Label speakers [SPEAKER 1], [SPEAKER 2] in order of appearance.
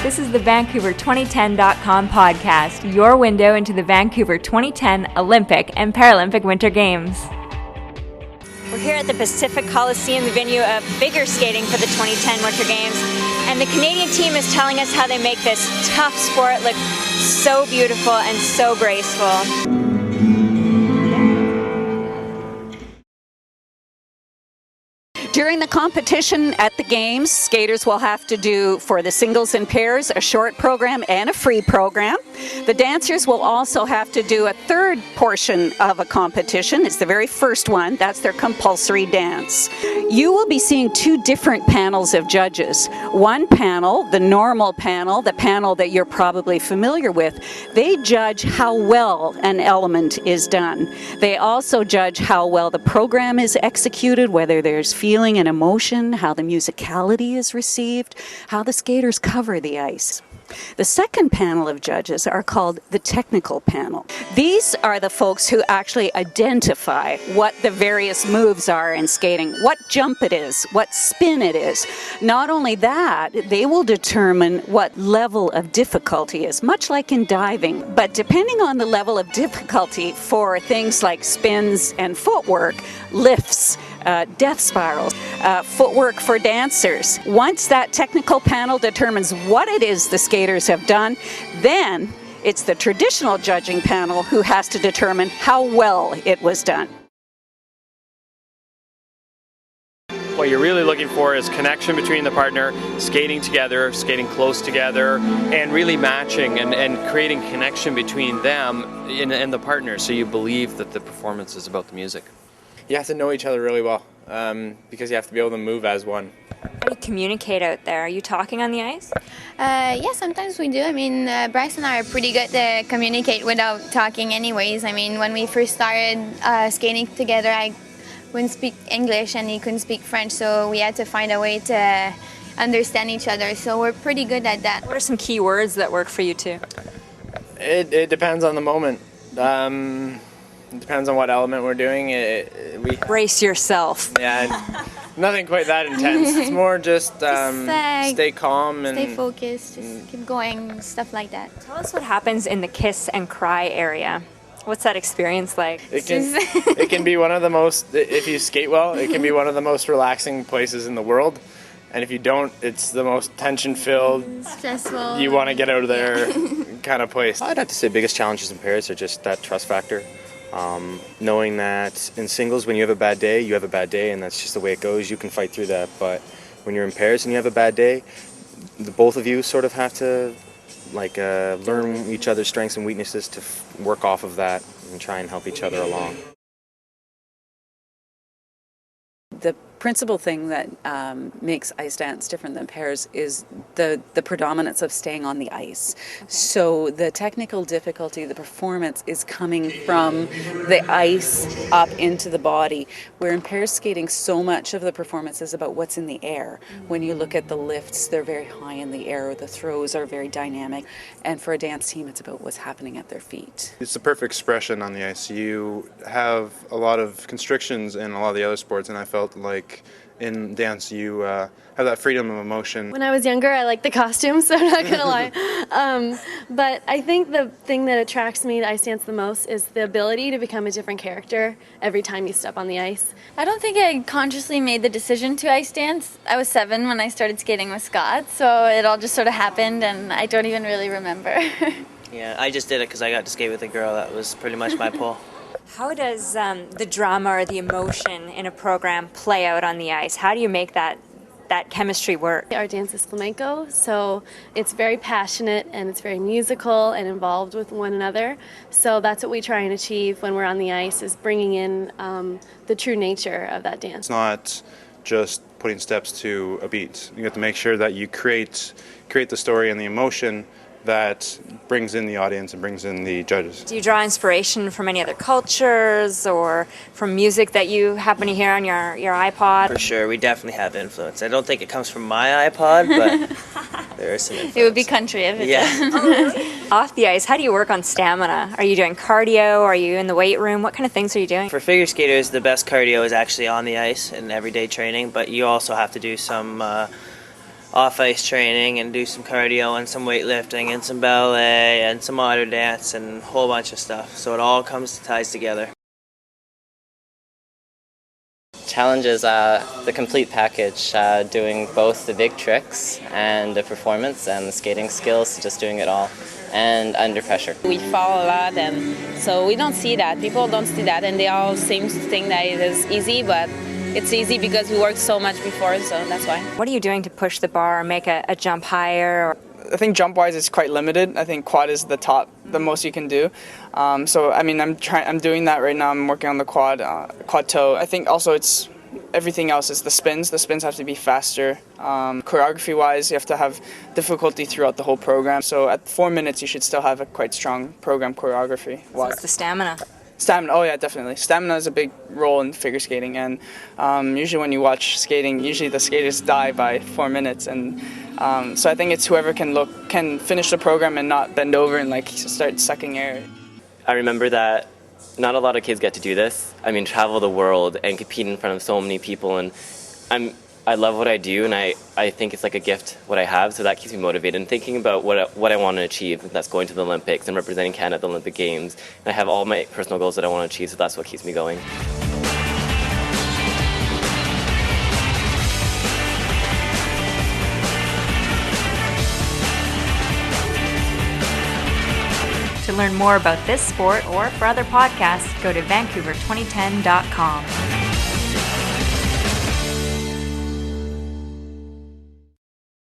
[SPEAKER 1] This is the Vancouver2010.com podcast, your window into the Vancouver 2010 Olympic and Paralympic Winter Games. We're here at the Pacific Coliseum, the venue of figure skating for the 2010 Winter Games, and the Canadian team is telling us how they make this tough sport look so beautiful and so graceful.
[SPEAKER 2] During the competition at the Games, skaters will have to do, for the singles and pairs, a short program and a free program. The dancers will also have to do a third portion of a competition. It's the very first one. That's their compulsory dance. You will be seeing two different panels of judges. One panel, the normal panel, the panel that you're probably familiar with, they judge how well an element is done. They also judge how well the program is executed, whether there's feeling and emotion, how the musicality is received, how the skaters cover the ice. The second panel of judges are called the technical panel. These are the folks who actually identify what the various moves are in skating, what jump it is, what spin it is. Not only that, they will determine what level of difficulty is, much like in diving. But depending on the level of difficulty for things like spins and footwork, lifts, death spirals, footwork for dancers. Once that technical panel determines what it is the skaters have done, then it's the traditional judging panel who has to determine how well it was done.
[SPEAKER 3] What you're really looking for is connection between the partner, skating together, skating close together, and really matching and creating connection between them and the partner, so you believe that the performance is about the music.
[SPEAKER 4] You have to know each other really well because you have to be able to move as one.
[SPEAKER 1] How do you communicate out there? Are you talking on the ice?
[SPEAKER 5] Yeah, sometimes we do. I mean, Bryce and I are pretty good to communicate without talking anyways. I mean, when we first started skating together, I wouldn't speak English and he couldn't speak French, so we had to find a way to understand each other. So we're pretty good at that.
[SPEAKER 1] What are some key words that work for you two?
[SPEAKER 4] It depends on the moment. It depends on what element we're doing.
[SPEAKER 1] Brace yourself.
[SPEAKER 4] Yeah, nothing quite that intense. It's more just stay calm and
[SPEAKER 5] stay focused, just keep going, stuff like that.
[SPEAKER 1] Tell us what happens in the kiss and cry area. What's that experience like?
[SPEAKER 4] It can be one of the most, if you skate well, it can be one of the most relaxing places in the world. And if you don't, it's the most tension-filled,
[SPEAKER 5] stressful.
[SPEAKER 4] You want to get out of there kind of place.
[SPEAKER 6] I'd have to say biggest challenges in pairs are just that trust factor. Knowing that in singles, when you have a bad day, you have a bad day, and that's just the way it goes. You can fight through that, but when you're in pairs and you have a bad day, the both of you sort of have to learn each other's strengths and weaknesses to work off of that and try and help each other along.
[SPEAKER 2] The principal thing that makes ice dance different than pairs is the predominance of staying on the ice. Okay. So the technical difficulty, the performance is coming from the ice up into the body, where in pair skating so much of the performance is about what's in the air. When you look at the lifts, they're very high in the air, the throws are very dynamic, and for a dance team it's about what's happening at their feet.
[SPEAKER 7] It's the perfect expression on the ice. You have a lot of constrictions in a lot of the other sports, and I felt like in dance you have that freedom of emotion.
[SPEAKER 8] When I was younger, I liked the costumes, so I'm not gonna lie. But I think the thing that attracts me to ice dance the most is the ability to become a different character every time you step on the ice.
[SPEAKER 5] I don't think I consciously made the decision to ice dance. I was 7 when I started skating with Scott, so it all just sort of happened and I don't even really remember.
[SPEAKER 9] Yeah, I just did it because I got to skate with a girl. That was pretty much my pull.
[SPEAKER 1] How does the drama or the emotion in a program play out on the ice? How do you make that chemistry work?
[SPEAKER 8] Our dance is flamenco, so it's very passionate and it's very musical and involved with one another. So that's what we try and achieve when we're on the ice, is bringing in the true nature of that dance.
[SPEAKER 7] It's not just putting steps to a beat. You have to make sure that you create the story and the emotion that brings in the audience and brings in the judges.
[SPEAKER 1] Do you draw inspiration from any other cultures or from music that you happen to hear on your iPod?
[SPEAKER 9] For sure, we definitely have influence. I don't think it comes from my iPod, but there is some influence.
[SPEAKER 5] It would be country if it did.
[SPEAKER 1] Oh, really? Off the ice, how do you work on stamina? Are you doing cardio? Are you in the weight room? What kind of things are you doing?
[SPEAKER 9] For figure skaters, the best cardio is actually on the ice in everyday training, but you also have to do some off-ice training and do some cardio and some weightlifting and some ballet and some modern dance and a whole bunch of stuff. So it all ties together.
[SPEAKER 10] Challenge is the complete package, doing both the big tricks and the performance and the skating skills, just doing it all, and under pressure.
[SPEAKER 11] We fall a lot, and so we don't see that. People don't see that, and they all seem to think that it is easy, but it's easy because we worked so much before, so that's why.
[SPEAKER 1] What are you doing to push the bar or make a jump higher?
[SPEAKER 12] I think jump-wise it's quite limited. I think quad is the most you can do. So I mean, I'm doing that right now. I'm working on the quad toe. I think also it's everything else is the spins. The spins have to be faster. Choreography-wise, you have to have difficulty throughout the whole program. So at 4 minutes, you should still have a quite strong program choreography.
[SPEAKER 1] So it's the stamina.
[SPEAKER 12] Stamina, oh yeah, definitely. Stamina is a big role in figure skating, and usually when you watch skating, usually the skaters die by 4 minutes, and so I think it's whoever can finish the program and not bend over and like start sucking air.
[SPEAKER 10] I remember that not a lot of kids get to do this. I mean, travel the world and compete in front of so many people, and I love what I do, and I think it's like a gift what I have, so that keeps me motivated and thinking about what I want to achieve. That's going to the Olympics and representing Canada at the Olympic Games. And I have all my personal goals that I want to achieve, so that's what keeps me going.
[SPEAKER 1] To learn more about this sport or for other podcasts, go to Vancouver2010.com.